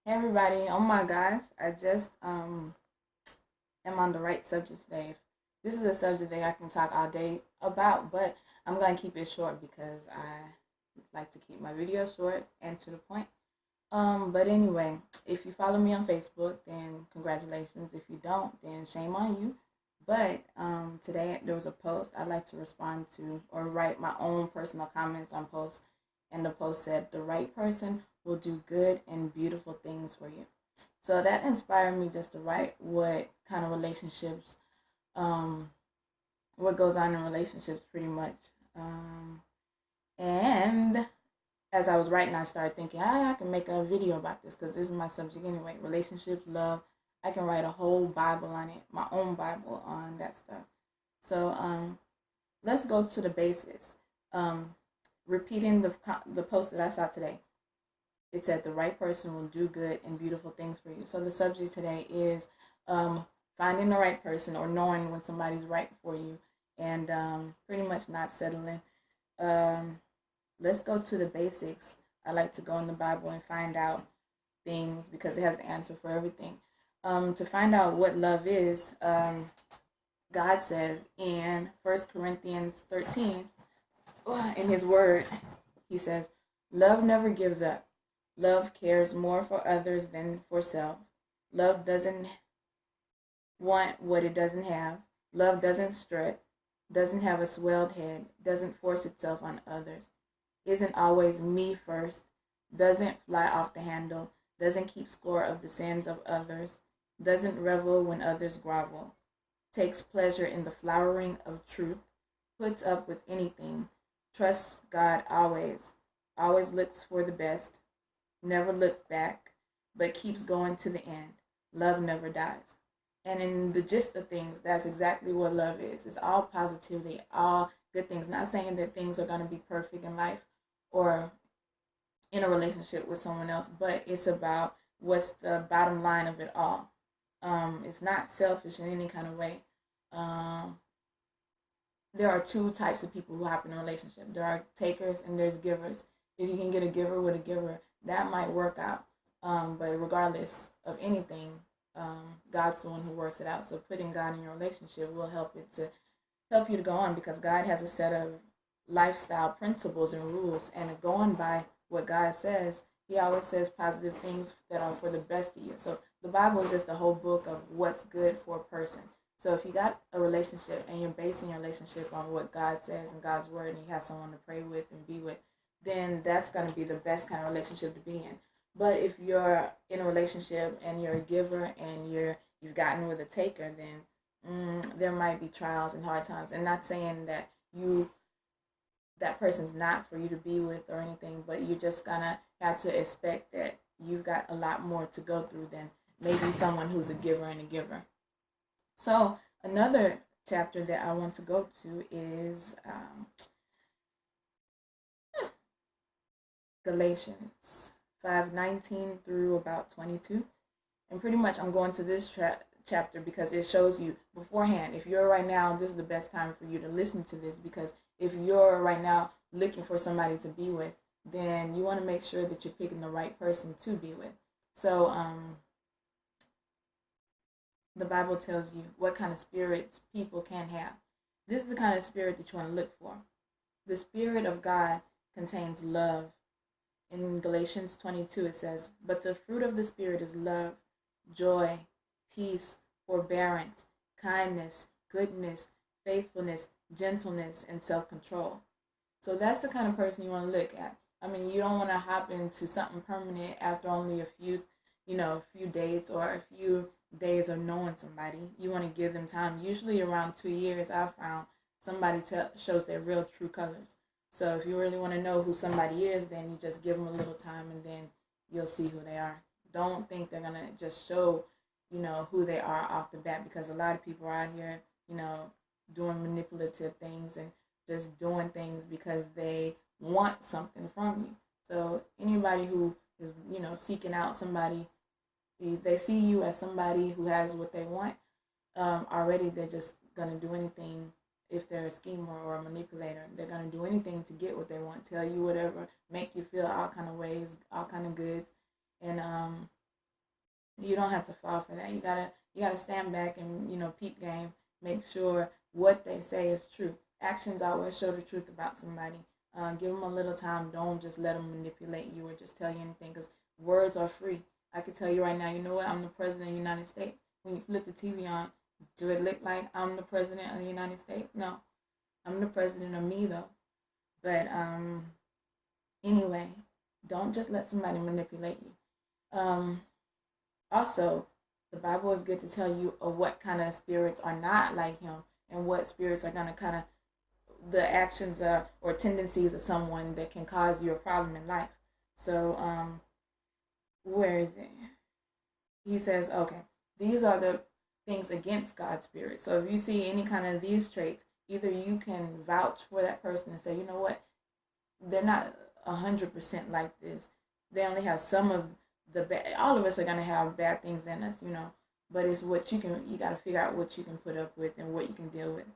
Hey everybody, oh my gosh, I just am on the right subject today. This is a subject that I can talk all day about, but I'm going to keep it short because I like to keep my videos short and to the point. But anyway, if you follow me on Facebook, then congratulations. If you don't, then shame on you. But today there was a post I like to respond to or write my own personal comments on posts, and the post said, "The right person will do good and beautiful things for you." So that inspired me just to write what kind of relationships, um, what goes on in relationships, pretty much. And as I was writing, I started thinking, I can make a video about this because this is my subject anyway. Relationships, love. I can write a whole Bible on it, my own Bible on that stuff. So let's go to the basis. Repeating the post that I saw today. It said the right person will do good and beautiful things for you. So the subject today is finding the right person or knowing when somebody's right for you and pretty much not settling. Let's go to the basics. I like to go in the Bible and find out things because it has the answer for everything. To find out what love is, God says in 1 Corinthians 13, in his word, he says, love never gives up. Love cares more for others than for self. Love doesn't want what it doesn't have. Love doesn't strut, doesn't have a swelled head, doesn't force itself on others, isn't always me first, doesn't fly off the handle, doesn't keep score of the sins of others, doesn't revel when others grovel, takes pleasure in the flowering of truth, puts up with anything, trusts God always, always looks for the best, never looks back, but keeps going to the end. Love never dies. And in the gist of things, that's exactly what love is. It's all positivity, all good things. Not saying that things are going to be perfect in life or in a relationship with someone else, but it's about what's the bottom line of it all. It's not selfish in any kind of way. There are two types of people who hop in a relationship. There are takers and there's givers. If you can get a giver with a giver, that might work out. But regardless of anything, God's the one who works it out. So putting God in your relationship will help you to go on because God has a set of lifestyle principles and rules, and going by what God says, He always says positive things that are for the best of you. So the Bible is just a whole book of what's good for a person. So if you got a relationship and you're basing your relationship on what God says and God's word, and you have someone to pray with and be with, then that's going to be the best kind of relationship to be in. But if you're in a relationship and you're a giver and you've gotten with a taker, then there might be trials and hard times. And not saying that that person's not for you to be with or anything, but you're just gonna have to expect that you've got a lot more to go through than maybe someone who's a giver and a giver. So another chapter that I want to go to is Galatians 5:19 through about 22. And pretty much I'm going to this chapter because it shows you beforehand. If you're right now, this is the best time for you to listen to this, because if you're right now looking for somebody to be with, then you want to make sure that you're picking the right person to be with. So the Bible tells you what kind of spirits people can have. This is the kind of spirit that you want to look for. The Spirit of God contains love. In Galatians 22, it says, but the fruit of the Spirit is love, joy, peace, forbearance, kindness, goodness, faithfulness, gentleness, and self-control. So that's the kind of person you want to look at. I mean, you don't want to hop into something permanent after only a few dates or a few days of knowing somebody. You want to give them time. Usually around 2 years, I've found somebody shows their real true colors. So if you really want to know who somebody is, then you just give them a little time and then you'll see who they are. Don't think they're going to just show, who they are off the bat, because a lot of people are out here, doing manipulative things and just doing things because they want something from you. So anybody who is, seeking out somebody, they see you as somebody who has what they want already. They're just going to do anything. If they're a schemer or a manipulator, they're going to do anything to get what they want, tell you whatever, make you feel all kind of ways, all kind of goods. And You don't have to fall for that. You gotta stand back and peep game. Make sure what they say is true. Actions always show the truth about somebody. Give them a little time. Don't just let them manipulate you or just tell you anything, because words are free. I can tell you right now, you know what? I'm the president of the United States. When you flip the TV on, do it look like I'm the president of the United States? No. I'm the president of me, though. But anyway, don't just let somebody manipulate you. Also, the Bible is good to tell you of what kind of spirits are not like him, and what spirits are going to kind of, the actions or tendencies of someone that can cause you a problem in life. So, where is it? He says, okay, these are the things against God's spirit. So if you see any kind of these traits, either you can vouch for that person and say, you know what, they're not 100% like this. They only have some of the bad. All of us are gonna have bad things in us, but it's what you got to figure out what you can put up with and what you can deal with.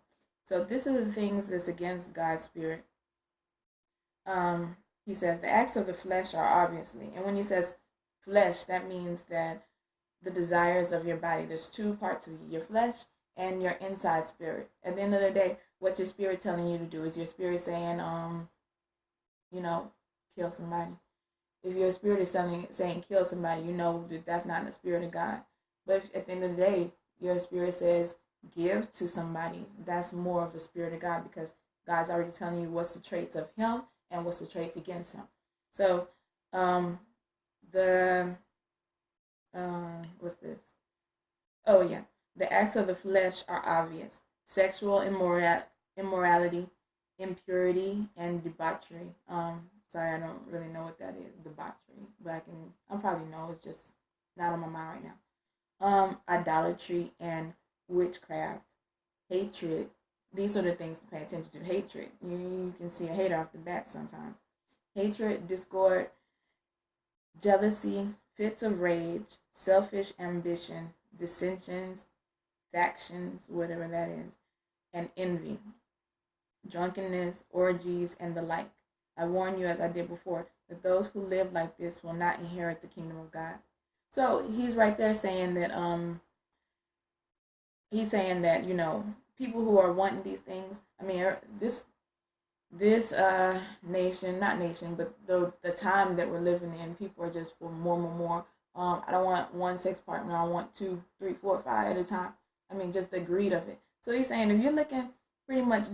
So this are the things that's against God's spirit. He says the acts of the flesh are obviously, and when he says flesh, that means that the desires of your body. There's two parts of you, your flesh and your inside spirit. At the end of the day, what's your spirit telling you to do? Is your spirit saying, kill somebody? If your spirit is saying kill somebody, you know that that's not the spirit of God. But if, at the end of the day, your spirit says give to somebody, that's more of a spirit of God, because God's already telling you what's the traits of him and what's the traits against him. So what's this? Oh yeah, the acts of the flesh are obvious: sexual immorality, impurity, and debauchery. Sorry, I don't really know what that is, debauchery, but I probably know. It's just not on my mind right now. Idolatry and witchcraft, hatred. These are the things to pay attention to. Hatred. You can see a hater off the bat sometimes. Hatred, discord, jealousy, fits of rage, selfish ambition, dissensions, factions, whatever that is, and envy, drunkenness, orgies, and the like. I warn you, as I did before, that those who live like this will not inherit the kingdom of God. So he's right there saying that people who are wanting these things. I mean, this nation, not nation, but the time that we're living in, people are just for more. I don't want one sex partner. I want 2, 3, 4, 5 at a time. I mean, just the greed of it. So he's saying, if you're looking, pretty much,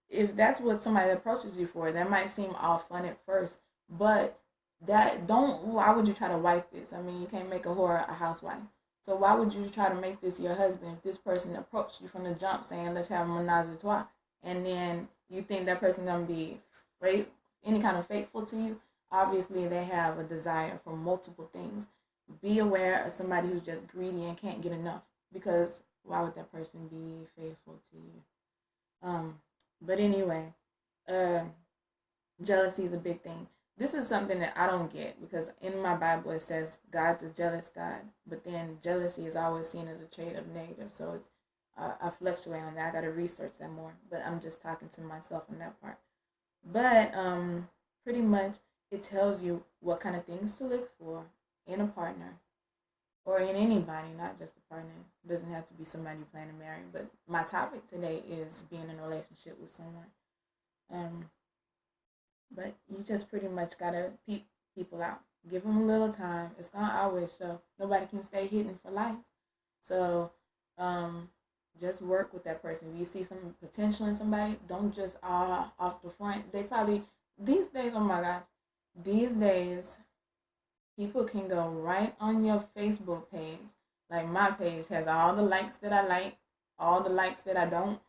if that's what somebody approaches you for, that might seem all fun at first, but why would you try to wipe this? I mean, you can't make a whore a housewife. So why would you try to make this your husband if this person approached you from the jump saying, let's have a menage a trois, and then you think that person gonna be any kind of faithful to you? Obviously, they have a desire for multiple things. Be aware of somebody who's just greedy and can't get enough, because why would that person be faithful to you? But anyway, jealousy is a big thing. This is something that I don't get, because in my Bible it says God's a jealous God, but then jealousy is always seen as a trait of negative. So it's I fluctuate on that. I got to research that more, but I'm just talking to myself on that part. But pretty much it tells you what kind of things to look for in a partner or in anybody, not just a partner. It doesn't have to be somebody you plan to marry. But my topic today is being in a relationship with someone. But you just pretty much gotta peep people out. Give them a little time. It's gonna always show. Nobody can stay hidden for life. So just work with that person. If you see some potential in somebody, don't just off the front. They probably, these days, oh my gosh, these days, people can go right on your Facebook page. Like my page has all the likes that I like, all the likes that I don't.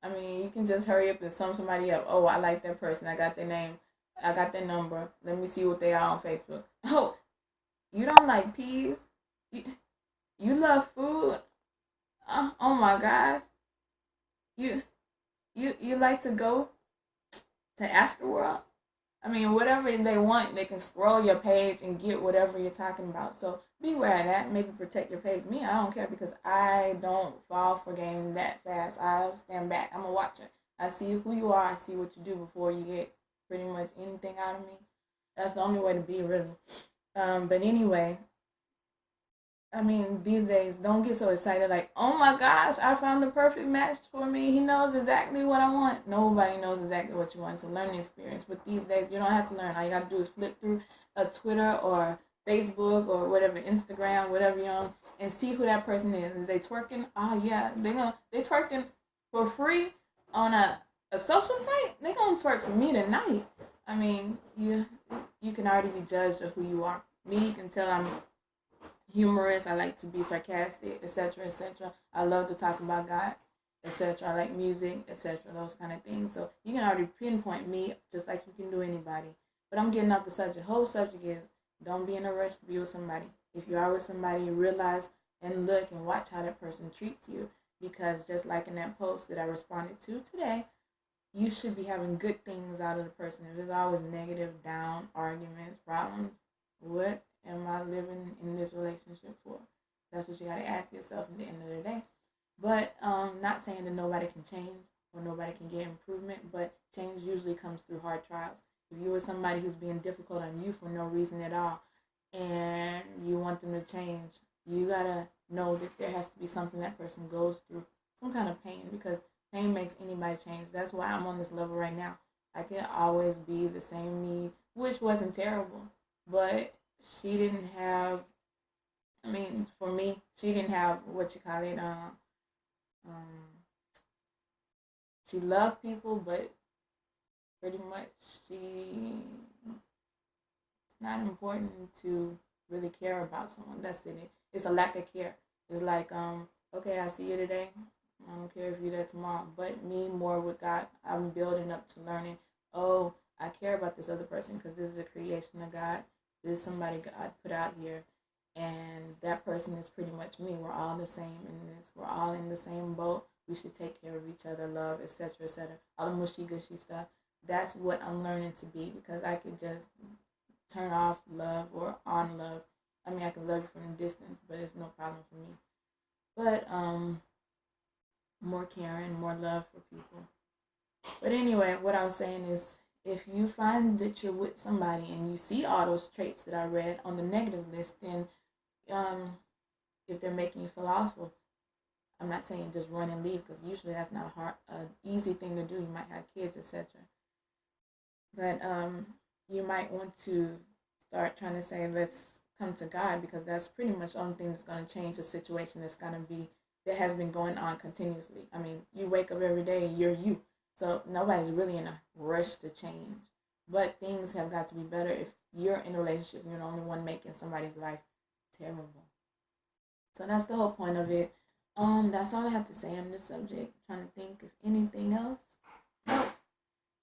I mean, you can just hurry up and sum somebody up. Oh, I like that person. I got their name. I got their number. Let me see what they are on Facebook. Oh, you don't like peas? You love food? Oh my gosh. You like to go to Astroworld? I mean, whatever they want, they can scroll your page and get whatever you're talking about. So beware of that. Maybe protect your page. Me, I don't care, because I don't fall for game that fast. I stand back. I'm a watcher. I see who you are. I see what you do before you get pretty much anything out of me. That's the only way to be, really. But anyway, I mean, these days, don't get so excited like, oh my gosh, I found the perfect match for me. He knows exactly what I want. Nobody knows exactly what you want. It's a learning experience. But these days, you don't have to learn. All you got to do is flip through a Twitter or Facebook or whatever, Instagram, whatever you're on, and see who that person is. Is they twerking? Oh, yeah. They twerking for free on a social site. They going to twerk for me tonight. I mean, you can already be judged of who you are. Me, you can tell I'm humorous. I like to be sarcastic, etc., etc. I love to talk about God, etc. I like music, etc. Those kind of things. So you can already pinpoint me just like you can do anybody. But I'm getting off the subject. Whole subject is don't be in a rush to be with somebody. If you are with somebody, realize and look and watch how that person treats you. Because just like in that post that I responded to today, you should be having good things out of the person. If there's always negative, down, arguments, problems, what am I living in this relationship for? That's what you got to ask yourself at the end of the day. But not saying that nobody can change or nobody can get improvement, but change usually comes through hard trials. If you were somebody who's being difficult on you for no reason at all and you want them to change, you got to know that there has to be something that person goes through, some kind of pain, because pain makes anybody change. That's why I'm on this level right now. I can always be the same me, which wasn't terrible, but she didn't have. I mean, for me, she didn't have what you call it. She loved people, but pretty much it's not important to really care about someone. That's it. It's a lack of care. It's like okay, I see you today. I don't care if you're there tomorrow. But me, more with God, I'm building up to learning. Oh, I care about this other person because this is a creation of God. This is somebody God put out here. And that person is pretty much me. We're all the same in this. We're all in the same boat. We should take care of each other, love, etc., etc. All the mushy gushy stuff. That's what I'm learning to be, because I could just turn off love or on love. I mean, I can love you from a distance, but it's no problem for me. But more caring, more love for people. But anyway, what I was saying is, if you find that you're with somebody and you see all those traits that I read on the negative list, then if they're making you feel awful, I'm not saying just run and leave, because usually that's not easy thing to do. You might have kids, etc. But you might want to start trying to say, let's come to God, because that's pretty much the only thing that's going to change a situation that has been going on continuously. I mean, you wake up every day and you're you. So nobody's really in a rush to change. But things have got to be better if you're in a relationship and you're the only one making somebody's life terrible. So that's the whole point of it. That's all I have to say on this subject. I'm trying to think of anything else. No.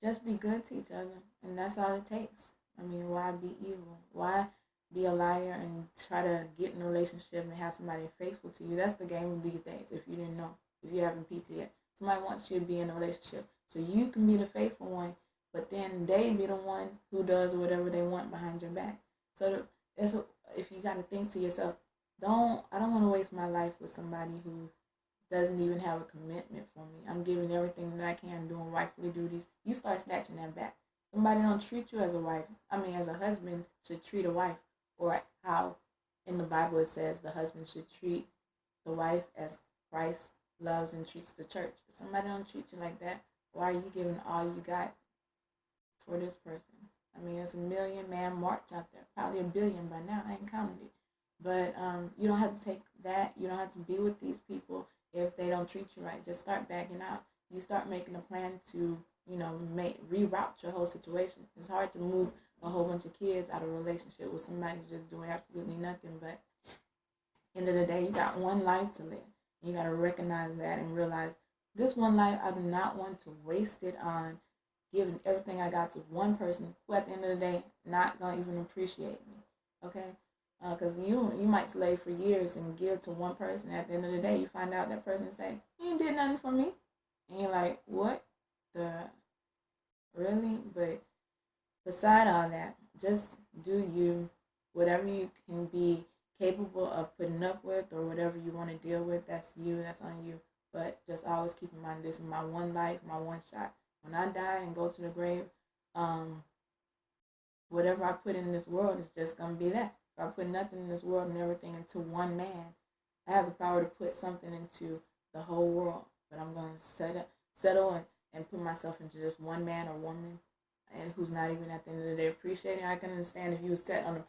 Just be good to each other. And that's all it takes. I mean, why be evil? Why be a liar and try to get in a relationship and have somebody faithful to you? That's the game of these days, if you didn't know, if you haven't peeped yet. Somebody wants you to be in a relationship so you can be the faithful one, but then they be the one who does whatever they want behind your back. So if you got to think to yourself, I don't want to waste my life with somebody who doesn't even have a commitment for me. I'm giving everything that I can, doing wifely duties. You start snatching that back. Somebody don't treat you as a wife. I mean, as a husband should treat a wife, or how in the Bible it says the husband should treat the wife as Christ loves and treats the church. If somebody don't treat you like that, why are you giving all you got for this person? I mean, it's a million man march out there, probably a billion by now. I ain't counted it. But you don't have to take that. You don't have to be with these people if they don't treat you right. Just start backing out. You start making a plan to, reroute your whole situation. It's hard to move a whole bunch of kids out of a relationship with somebody who's just doing absolutely nothing. But end of the day, you got one life to live. You got to recognize that and realize this one life, I do not want to waste it on giving everything I got to one person who at the end of the day not going to even appreciate me. Okay? Because you might slave for years and give to one person. At the end of the day, you find out that person say, you ain't did nothing for me. And you're like, what the? Really? But beside all that, just do you. Whatever you can be capable of putting up with, or whatever you want to deal with, that's you, that's on you. But just always keep in mind, this is my one life, my one shot. When I die and go to the grave, whatever I put in this world is just going to be that. If I put nothing in this world and everything into one man, I have the power to put something into the whole world. But I'm going to settle and put myself into just one man or woman, and who's not even at the end of the day appreciating. I can understand if you was set on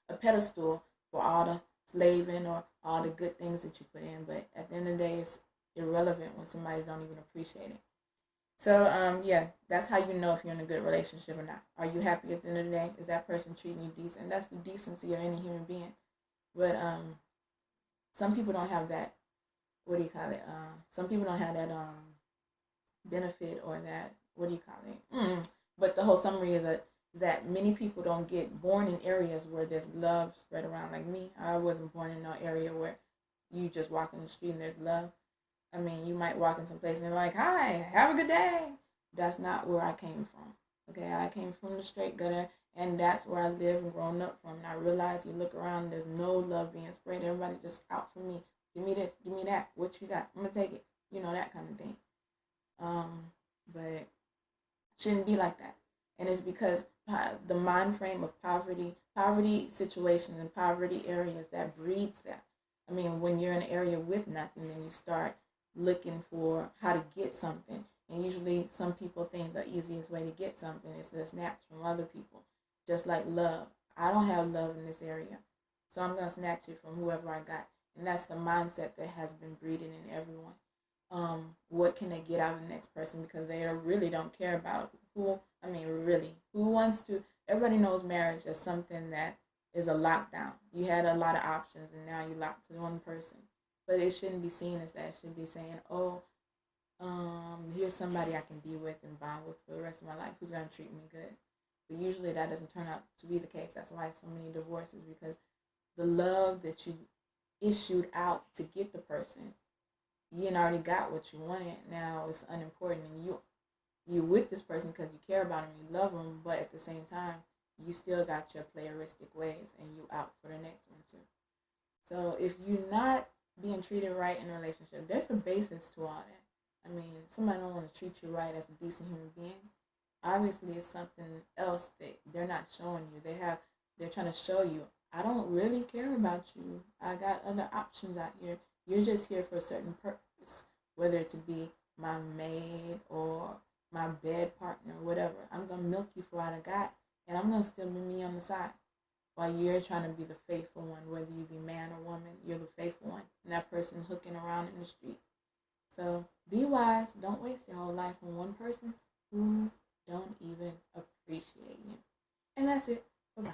a pedestal for all the slaving or all the good things that you put in, but at the end of the day, it's irrelevant when somebody don't even appreciate it. So yeah, that's how you know if you're in a good relationship or not. Are you happy at the end of the day? Is that person treating you decent? That's the decency of any human being. But some people don't have that. What do you call it? Some people don't have that benefit, or that, what do you call it? But the whole summary is that many people don't get born in areas where there's love spread around. Like me, I wasn't born in no area where you just walk in the street and there's love. I mean, you might walk in some place and they're like, "Hi, have a good day." That's not where I came from. Okay, I came from the straight gutter, and that's where I live and grown up from. And I realize, you look around, there's no love being spread. Everybody's just out for me. Give me this, give me that. What you got? I'm gonna take it. You know, that kind of thing. But shouldn't be like that. And it's because the mind frame of poverty situations and poverty areas, that breeds that. I mean, when you're in an area with nothing, then you start looking for how to get something. And usually some people think the easiest way to get something is to snatch from other people. Just like love. I don't have love in this area, so I'm going to snatch it from whoever I got. And that's the mindset that has been breeding in everyone. What can they get out of the next person, because they really don't care about who, I mean, really, who wants to. Everybody knows marriage as something that is a lockdown. You had a lot of options and now you're locked to one person. But it shouldn't be seen as that. It should be saying, oh, here's somebody I can be with and bond with for the rest of my life, who's going to treat me good. But usually that doesn't turn out to be the case. That's why so many divorces, because the love that you issued out to get the person, you already got what you wanted. Now it's unimportant, and you're with this person because you care about him, you love him, but at the same time, you still got your playeristic ways, and you out for the next one too. So if you're not being treated right in a relationship, there's a basis to all that. I mean, somebody don't want to treat you right as a decent human being. Obviously, it's something else that they're not showing you. They're trying to show you, I don't really care about you. I got other options out here. You're just here for a certain purpose, whether it to be my maid or my bed partner, whatever. I'm going to milk you for what I got, and I'm going to still be me on the side. While you're trying to be the faithful one, whether you be man or woman, you're the faithful one. And that person hooking around in the street. So be wise. Don't waste your whole life on one person who don't even appreciate you. And that's it. Bye-bye.